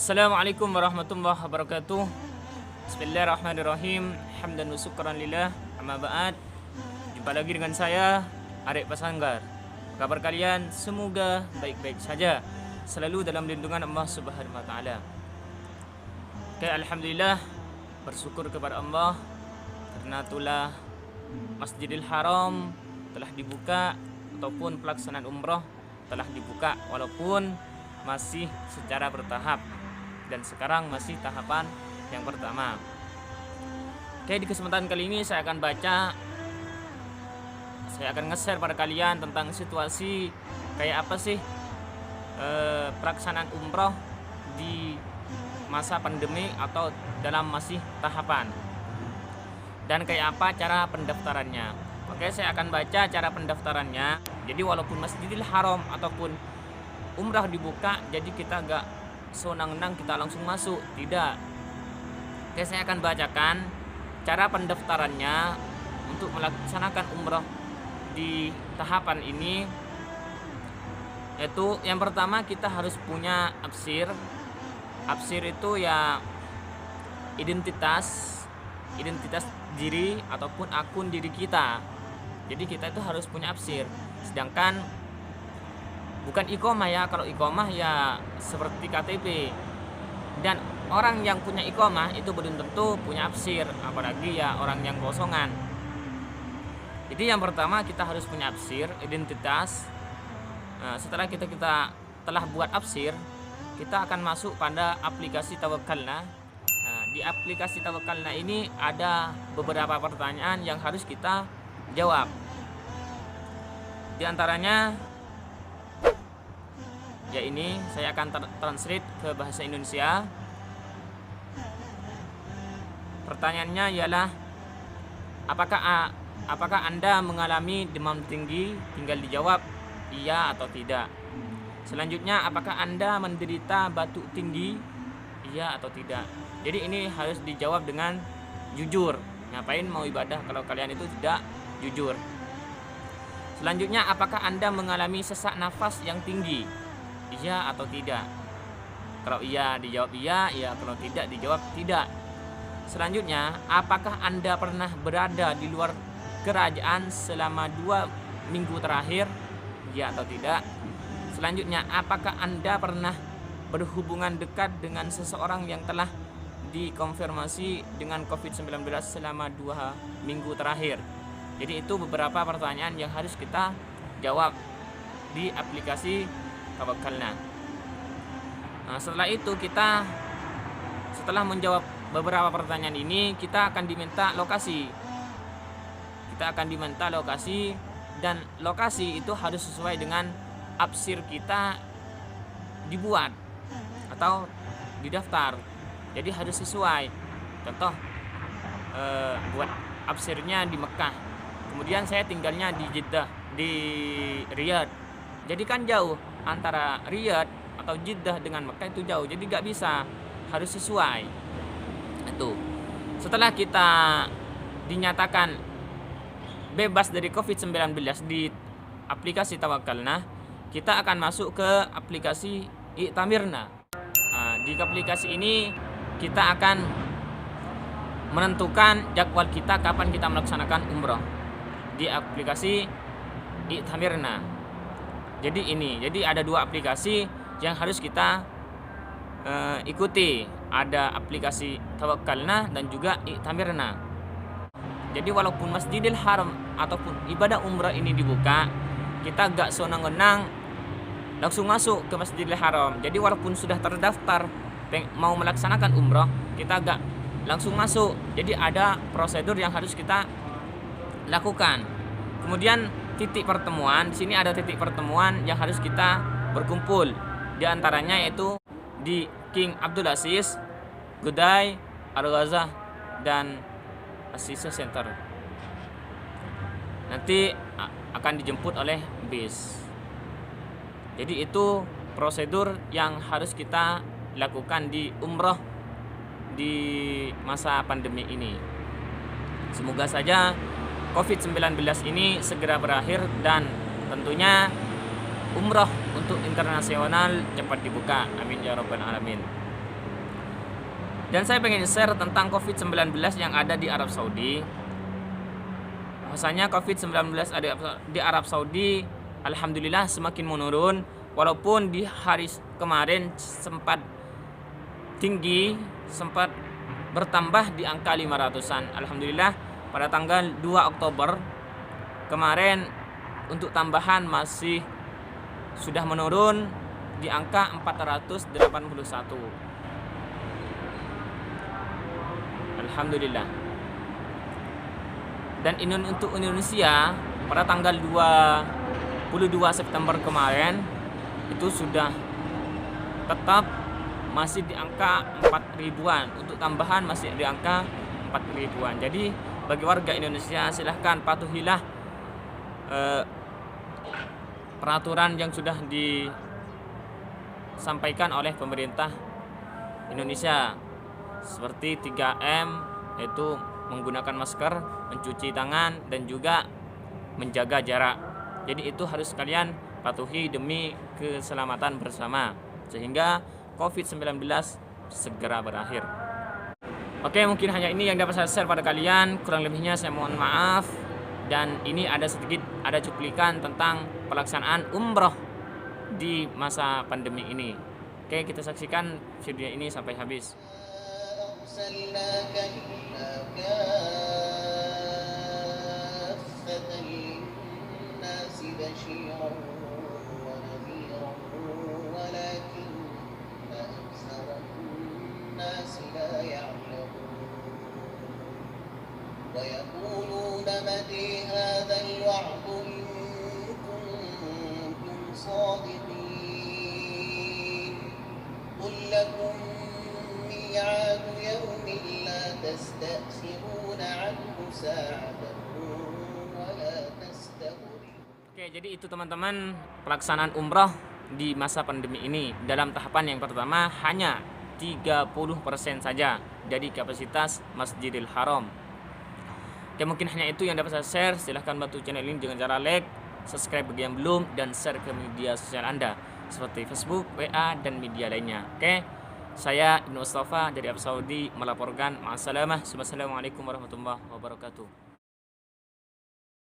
Assalamualaikum warahmatullahi wabarakatuh. Bismillahirrahmanirrahim. Hamdan wa syukran lillah. Amma ba'd. Jumpa lagi dengan saya Arek Pasanggar. Kabar kalian semoga baik-baik saja, selalu dalam lindungan Allah Subhanahu wa taala. Oke, alhamdulillah, bersyukur kepada Allah karena itulah Masjidil Haram telah dibuka ataupun pelaksanaan umroh telah dibuka walaupun masih secara bertahap. Dan sekarang masih tahapan yang pertama. Oke, di kesempatan kali ini saya akan nge-share pada kalian tentang situasi kayak apa sih pelaksanaan umroh di masa pandemi atau dalam masih tahapan, dan kayak apa cara pendaftarannya. Oke, saya akan baca cara pendaftarannya. Jadi walaupun Masjidil Haram ataupun umrah dibuka, jadi kita gak sewenang-wenang kita langsung masuk, tidak. Oke, saya akan bacakan cara pendaftarannya untuk melaksanakan umrah di tahapan ini. Yaitu yang pertama, kita harus punya absir. Absir itu ya identitas diri ataupun akun diri kita. Jadi kita itu harus punya absir. Sedangkan bukan iqomah ya. Kalau iqomah ya seperti KTP. Dan orang yang punya iqomah itu belum tentu punya absir, apalagi ya orang yang kosongan. Jadi yang pertama kita harus punya absir, identitas. Setelah kita telah buat absir, kita akan masuk pada aplikasi Tawakkalna. Di aplikasi Tawakkalna ini ada beberapa pertanyaan yang harus kita jawab. Di antaranya ya ini saya akan translate ke bahasa Indonesia. Pertanyaannya ialah apakah Anda mengalami demam tinggi? Tinggal dijawab iya atau tidak. Selanjutnya, apakah Anda menderita batuk tinggi? Iya atau tidak. Jadi ini harus dijawab dengan jujur. Ngapain mau ibadah kalau kalian itu tidak jujur? Selanjutnya, apakah Anda mengalami sesak nafas yang tinggi? Iya atau tidak. Kalau iya dijawab iya, kalau tidak dijawab tidak. Selanjutnya, apakah Anda pernah berada di luar kerajaan selama 2 minggu terakhir? Iya atau tidak. Selanjutnya, apakah Anda pernah berhubungan dekat dengan seseorang yang telah dikonfirmasi dengan COVID-19 selama 2 minggu terakhir? Jadi itu beberapa pertanyaan yang harus kita jawab di aplikasi Tawakkalna. Setelah itu setelah menjawab beberapa pertanyaan ini, kita akan diminta lokasi. Dan lokasi itu harus sesuai dengan absir kita dibuat atau didaftar. Jadi harus sesuai. Contoh, buat absirnya di Mekah. Kemudian saya tinggalnya di Jeddah, di Riyadh. Jadi kan jauh antara Riyadh atau Jeddah dengan Mekah itu jauh. Jadi gak bisa, harus sesuai. Itu. Setelah kita dinyatakan bebas dari COVID-19 di aplikasi Tawakkalna, kita akan masuk ke aplikasi I'tamirna. Di aplikasi ini kita akan menentukan jadwal kita kapan kita melaksanakan umroh di aplikasi I'tamirna. Jadi ada 2 aplikasi yang harus kita ikuti. Ada aplikasi Tawakkalna dan juga I'tamirna. Jadi walaupun Masjidil Haram ataupun ibadah umrah ini dibuka, kita gak senang-senang langsung masuk ke Masjidil Haram. Jadi walaupun sudah terdaftar mau melaksanakan umrah, kita gak langsung masuk. Jadi ada prosedur yang harus kita lakukan. Kemudian titik pertemuan, di sini ada titik pertemuan yang harus kita berkumpul. Di antaranya yaitu di King Abdul Aziz, Godai, Al-Ghazah, dan Assisi Center. Nanti akan dijemput oleh bis. Jadi itu prosedur yang harus kita lakukan di umroh di masa pandemi ini. Semoga saja COVID-19 ini segera berakhir dan tentunya umroh untuk internasional cepat dibuka. Amin ya rabbal alamin. Dan saya pengen share tentang COVID-19 yang ada di Arab Saudi. Bahwasanya COVID-19 ada di Arab Saudi alhamdulillah semakin menurun, walaupun di hari kemarin sempat tinggi, sempat bertambah di angka 500-an. Alhamdulillah pada tanggal 2 Oktober kemarin untuk tambahan masih sudah menurun di angka 481. Alhamdulillah. Dan untuk Indonesia pada tanggal 22 September kemarin itu sudah tetap masih di angka 4 ribuan. Untuk tambahan masih di angka 4 ribuan. Jadi bagi warga Indonesia silahkan patuhilah peraturan yang sudah disampaikan oleh pemerintah Indonesia, seperti 3M, yaitu menggunakan masker, mencuci tangan, dan juga menjaga jarak. Jadi itu harus kalian patuhi demi keselamatan bersama, sehingga COVID-19 segera berakhir. Oke, mungkin hanya ini yang dapat saya share pada kalian. Kurang lebihnya saya mohon maaf. Dan ini ada cuplikan tentang pelaksanaan umroh di masa pandemi ini. Oke, kita saksikan video ini sampai habis. ويقولون متى هذا الوعد إن كنتم صادقين قل لكم ميعاد يوم لا تستأخرون عنه ساعة ولا تستقدمون. Oke, jadi itu teman-teman pelaksanaan umroh di masa pandemi ini. Dalam tahapan yang pertama hanya 30% saja dari kapasitas Masjidil Haram. Oke, mungkin hanya itu yang dapat saya share. Silahkan bantu channel ini dengan cara like, subscribe bagi yang belum, dan share ke media sosial Anda seperti Facebook, WA, dan media lainnya. Oke, saya Ibnu Mustafa dari Arab Saudi melaporkan. Ma'assalamah. Wassalamualaikum warahmatullahi wabarakatuh.